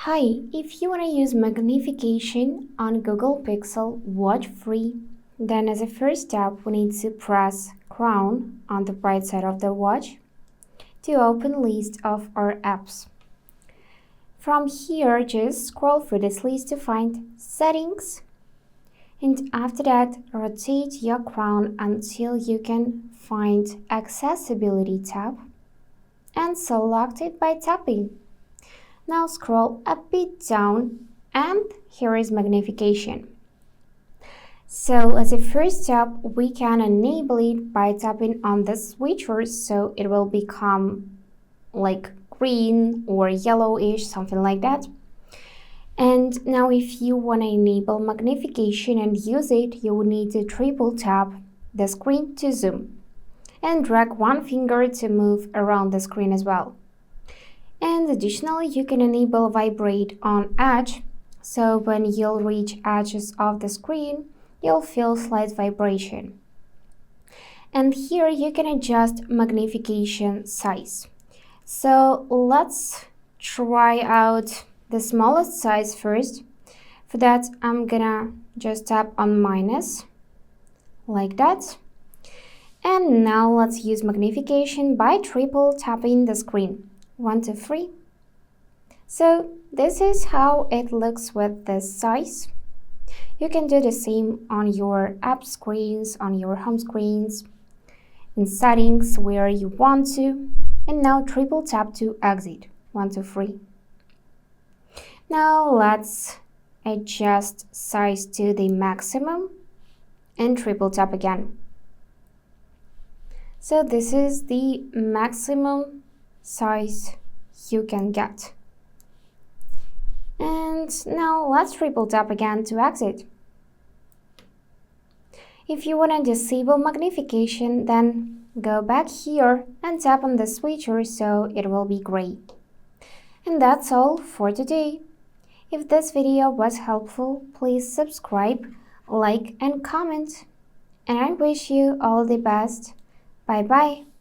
Hi, if you want to use Magnification on Google Pixel Watch Free, then as a first step, we need to press Crown on the right side of the watch to open list of our apps. From here, just scroll through this list to find Settings, and after that, rotate your crown until you can find Accessibility tab and select it by tapping. Now scroll a bit down and here is Magnification. So as a first step, we can enable it by tapping on the switcher so it will become like green or yellowish, something like that. And now if you want to enable Magnification and use it, you will need to triple tap the screen to zoom and drag one finger to move around the screen as well. And additionally, you can enable Vibrate on Edge, so when you'll reach edges of the screen, you'll feel slight vibration. And here you can adjust magnification size. So let's try out the smallest size first. For that, I'm gonna just tap on minus, like that. And now let's use magnification by triple tapping the screen. 1, 2, 3. So this is how it looks with this size. You can do the same on your app screens, on your home screens, in settings where you want to. And now triple tap to exit. 1, 2, 3. Now let's adjust size to the maximum and triple tap again. So this is the maximum size you can get. And now let's triple tap again to exit. If you want to disable magnification, then go back here and tap on the switcher so it will be gray. And that's all for today. If this video was helpful, please subscribe, like and comment. And I wish you all the best. Bye bye.